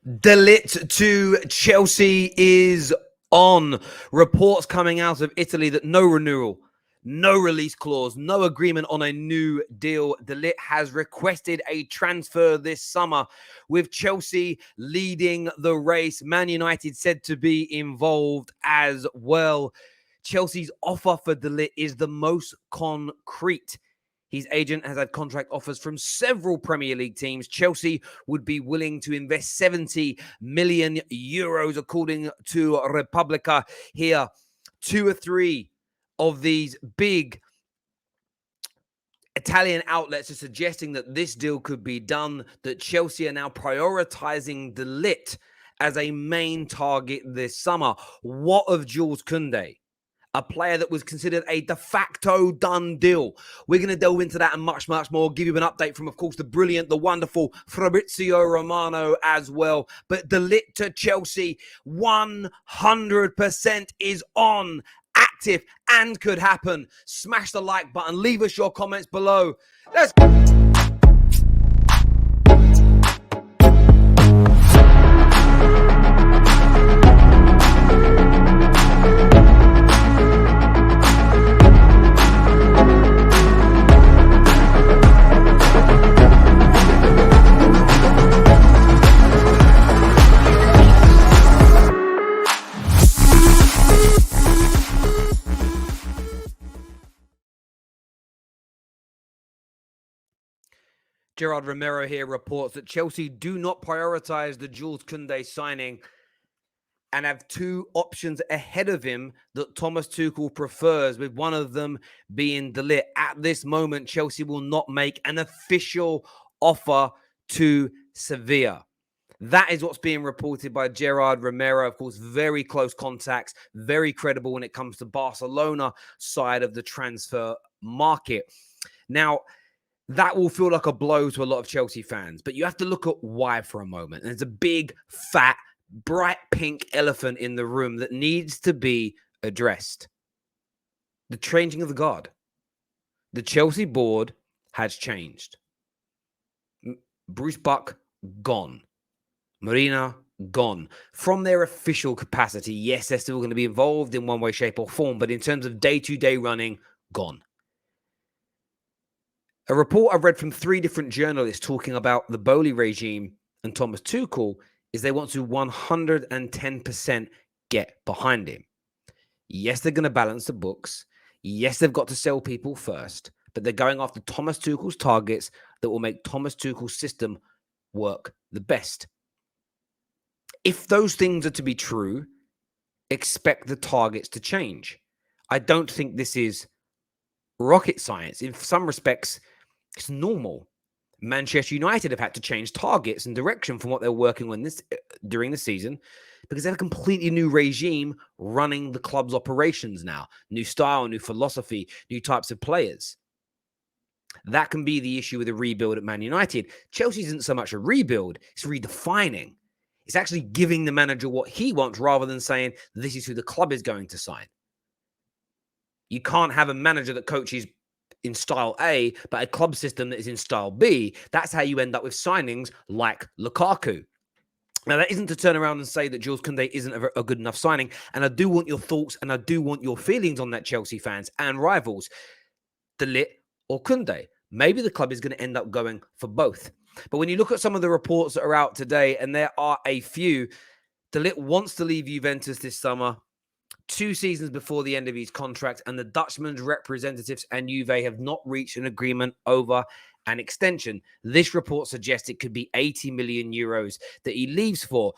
De Ligt to Chelsea is on. Reports coming out of Italy that no renewal, no release clause, no agreement on a new deal. De Ligt has requested a transfer this summer, with Chelsea leading the race. Man United said to be involved as well. Chelsea's offer for De Ligt is the most concrete. His agent has had contract offers from several Premier League teams. Chelsea would be willing to invest 70 million euros, according to Repubblica here. 2 or 3 of these big Italian outlets are suggesting that this deal could be done, that Chelsea are now prioritizing De Ligt as a main target this summer. What of Jules Kounde? A player that was considered a de facto done deal. We're going to delve into that and much, much more. Give you an update from, of course, the brilliant, the wonderful Fabrizio Romano as well. But De Ligt to Chelsea, 100% is on, active, and could happen. Smash the like button. Leave us your comments below. Let's go. Gerard Romero here reports that Chelsea do not prioritize the Jules Kounde signing and have 2 options ahead of him that Thomas Tuchel prefers, with one of them being De Ligt. At this moment, Chelsea will not make an official offer to Sevilla. That is what's being reported by Gerard Romero. Of course, very close contacts, very credible when it comes to Barcelona side of the transfer market. Now, that will feel like a blow to a lot of Chelsea fans, but you have to look at why for a moment. And there's a big, fat, bright pink elephant in the room that needs to be addressed. The changing of the guard. The Chelsea board has changed. Bruce Buck, gone. Marina, gone. From their official capacity, yes, they're still going to be involved in one way, shape, or form, but in terms of day-to-day running, gone. A report I've read from 3 different journalists talking about the Bowley regime and Thomas Tuchel is they want to 110% get behind him. Yes, they're going to balance the books. Yes, they've got to sell people first, but they're going after Thomas Tuchel's targets that will make Thomas Tuchel's system work the best. If those things are to be true, expect the targets to change. I don't think this is rocket science. In some respects, it's normal. Manchester United have had to change targets and direction from what they're working on during the season because they have a completely new regime running the club's operations now. New style, new philosophy, new types of players. That can be the issue with a rebuild at Man United. Chelsea isn't so much a rebuild, it's redefining. It's actually giving the manager what he wants rather than saying, this is who the club is going to sign. You can't have a manager that coaches in style A, but a club system that is in style B. That's how you end up with signings like Lukaku. Now, that isn't to turn around and say that Jules Kounde isn't a good enough signing. And I do want your thoughts and I do want your feelings on that, Chelsea fans and rivals. De Ligt or Kounde. Maybe the club is going to end up going for both. But when you look at some of the reports that are out today, and there are a few, De Ligt wants to leave Juventus this summer, 2 seasons before the end of his contract, and the Dutchman's representatives and Juve have not reached an agreement over an extension. This report suggests it could be 80 million euros that he leaves for.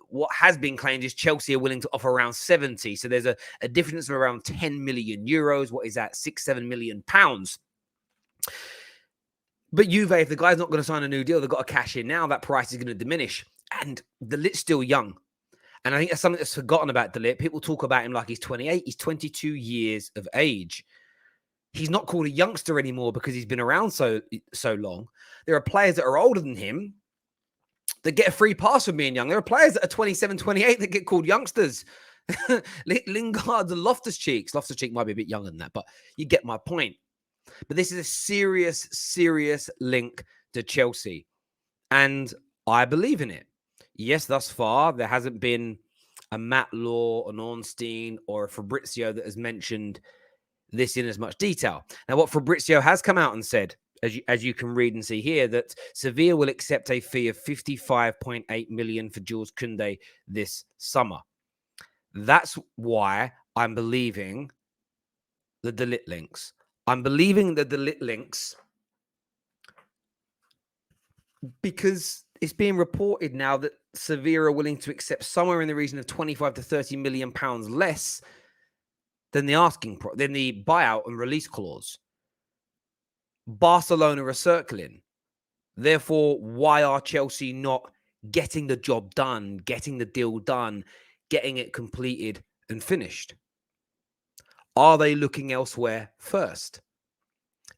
What has been claimed is Chelsea are willing to offer around 70. So there's a difference of around 10 million euros. What is that? 6-7 million pounds. But Juve, if the guy's not going to sign a new deal, they've got to cash in now. That price is going to diminish. And De Ligt's still young. And I think that's something that's forgotten about De Ligt. People talk about him like he's 28. He's 22 years of age. He's not called a youngster anymore because he's been around so long. There are players that are older than him that get a free pass from being young. There are players that are 27, 28 that get called youngsters. Lingard and Loftus-Cheek. Loftus-Cheek might be a bit younger than that, but you get my point. But this is a serious, serious link to Chelsea. And I believe in it. Yes, thus far, there hasn't been a Matt Law, an Ornstein, or a Fabrizio that has mentioned this in as much detail. Now, what Fabrizio has come out and said, as you can read and see here, that Sevilla will accept a fee of 55.8 million for Jules Kounde this summer. That's why I'm believing the De Ligt links. I'm believing the De Ligt links because it's being reported now that Sevilla are willing to accept somewhere in the region of 25 to 30 million pounds less than than the buyout and release clause. Barcelona are circling. Therefore, why are Chelsea not getting the job done, getting the deal done, getting it completed and finished? Are they looking elsewhere first?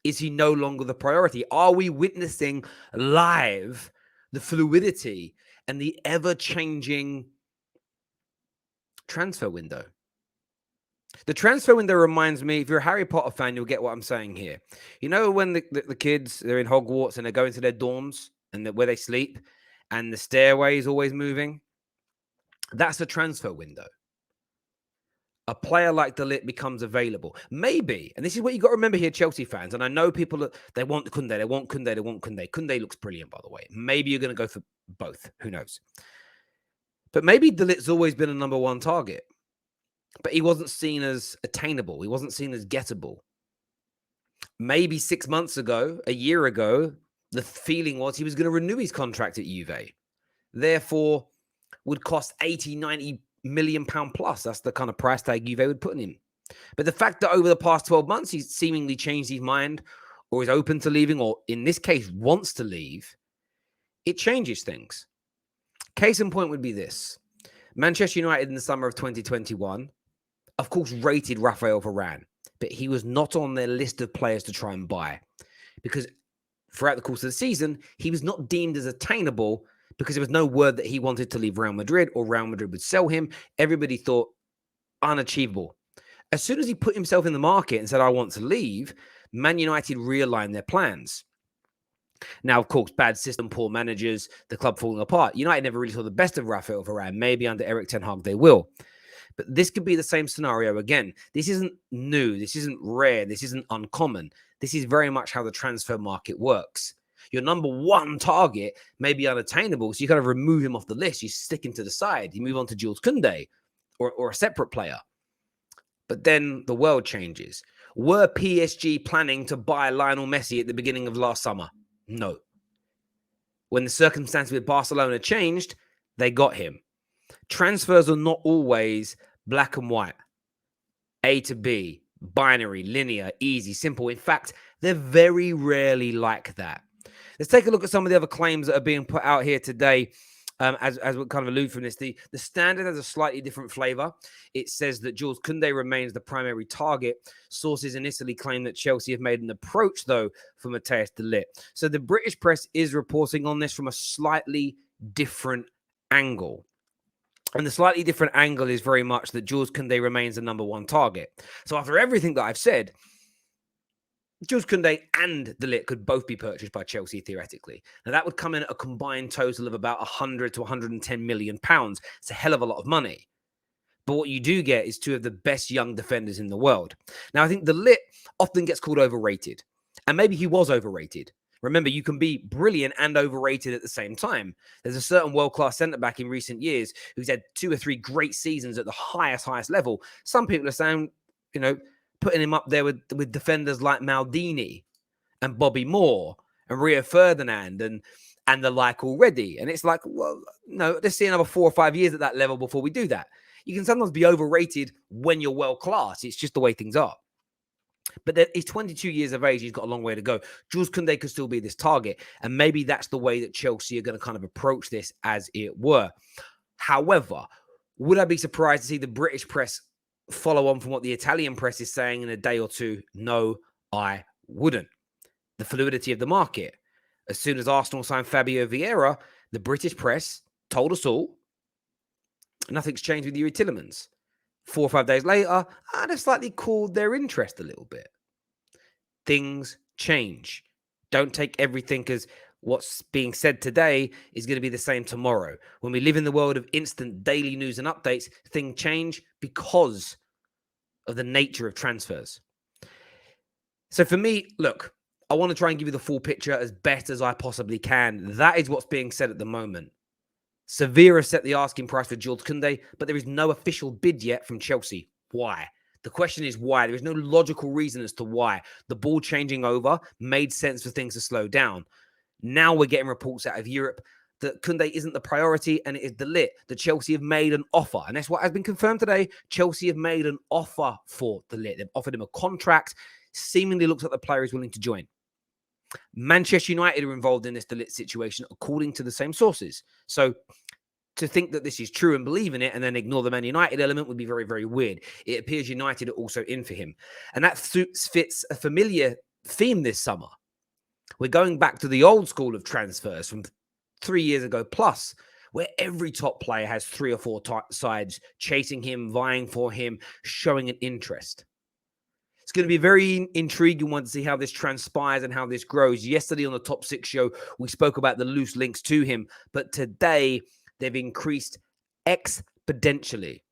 Is he no longer the priority? Are we witnessing live the fluidity and the ever-changing transfer window? The transfer window reminds me, if you're a Harry Potter fan, you'll get what I'm saying here. You know when the kids, they're in Hogwarts and they're going to their dorms and where they sleep and the stairway is always moving? That's a transfer window. A player like De Ligt becomes available. Maybe, and this is what you got to remember here, Chelsea fans, and I know people, they want Kounde, they want Kounde, they want Kounde. Kounde looks brilliant, by the way. Maybe you're going to go for both. Who knows? But maybe De Ligt's always been a number one target. But he wasn't seen as attainable. He wasn't seen as gettable. Maybe 6 months ago, a year ago, the feeling was he was going to renew his contract at Juve. Therefore, would cost 80, 90 million pound plus. That's the kind of price tag Juve would put on him. But the fact that over the past 12 months, he's seemingly changed his mind or is open to leaving, or in this case, wants to leave, it changes things. Case in point would be this. Manchester United in the summer of 2021, of course, rated Raphael Varane, but he was not on their list of players to try and buy because throughout the course of the season, he was not deemed as attainable because there was no word that he wanted to leave Real Madrid or Real Madrid would sell him. Everybody thought unachievable. As soon as he put himself in the market and said, I want to leave, Man United realigned their plans. Now, of course, bad system, poor managers, the club falling apart. United never really saw the best of Raphael Varane. Maybe under Erik ten Hag they will. But this could be the same scenario again. This isn't new. This isn't rare. This isn't uncommon. This is very much how the transfer market works. Your number one target may be unattainable, so you kind of remove him off the list. You stick him to the side. You move on to Jules Kounde or a separate player. But then the world changes. Were PSG planning to buy Lionel Messi at the beginning of last summer? No. When the circumstances with Barcelona changed, they got him. Transfers are not always black and white, A to B, binary, linear, easy, simple. In fact, they're very rarely like that. Let's take a look at some of the other claims that are being put out here today. As we kind of allude from this, the standard has a slightly different flavor. It says that Jules Kounde remains the primary target. Sources in Italy claim that Chelsea have made an approach, though, for Matthijs de Ligt. So the British press is reporting on this from a slightly different angle. And the slightly different angle is very much that Jules Kounde remains the number one target. So after everything that I've said, Jules Kounde and De Ligt could both be purchased by Chelsea theoretically. Now that would come in at a combined total of about 100 to 110 million pounds. It's a hell of a lot of money. But what you do get is two of the best young defenders in the world. Now I think De Ligt often gets called overrated. And maybe he was overrated. Remember, you can be brilliant and overrated at the same time. There's a certain world-class centre-back in recent years who's had 2 or 3 great seasons at the highest level. Some people are saying, putting him up there with defenders like Maldini and Bobby Moore and Rio Ferdinand and the like already. And it's like, well, no, let's see another 4 or 5 years at that level before we do that. You can sometimes be overrated when you're world-class. It's just the way things are. But he's 22 years of age. He's got a long way to go. Jules Kounde could still be this target. And maybe that's the way that Chelsea are going to kind of approach this, as it were. However, would I be surprised to see the British press follow on from what the Italian press is saying in a day or two? No, I wouldn't. The fluidity of the market. As soon as Arsenal signed Fabio Vieira, the British press told us all, nothing's changed with Yuri Tillemans. 4 or 5 days later, they've slightly cooled their interest a little bit. Things change. Don't take everything as What's being said today is going to be the same tomorrow. When we live in the world of instant daily news and updates, things change because of the nature of transfers. So for me, look, I want to try and give you the full picture as best as I possibly can. That is what's being said at the moment. Sevilla has set the asking price for Jules Kounde, but there is no official bid yet from Chelsea. Why? The question is why. There is no logical reason as to why. The ball changing over made sense for things to slow down. Now we're getting reports out of Europe that Kounde isn't the priority and it is De Ligt. That Chelsea have made an offer. And that's what has been confirmed today. Chelsea have made an offer for De Ligt. They've offered him a contract. Seemingly looks like the player is willing to join. Manchester United are involved in this De Ligt situation, according to the same sources. So to think that this is true and believe in it and then ignore the Man United element would be very, very weird. It appears United are also in for him. And that fits a familiar theme this summer. We're going back to the old school of transfers from 3 years ago plus, where every top player has 3 or 4 sides chasing him, vying for him, showing an interest. It's going to be a very intriguing one to see how this transpires and how this grows. Yesterday on the Top 6 show, we spoke about the loose links to him, but today they've increased exponentially.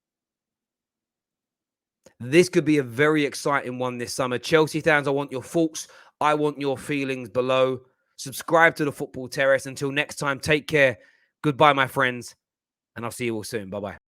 This could be a very exciting one this summer. Chelsea fans, I want your thoughts. I want your feelings below. Subscribe to the Football Terrace. Until next time, take care. Goodbye, my friends. And I'll see you all soon. Bye-bye.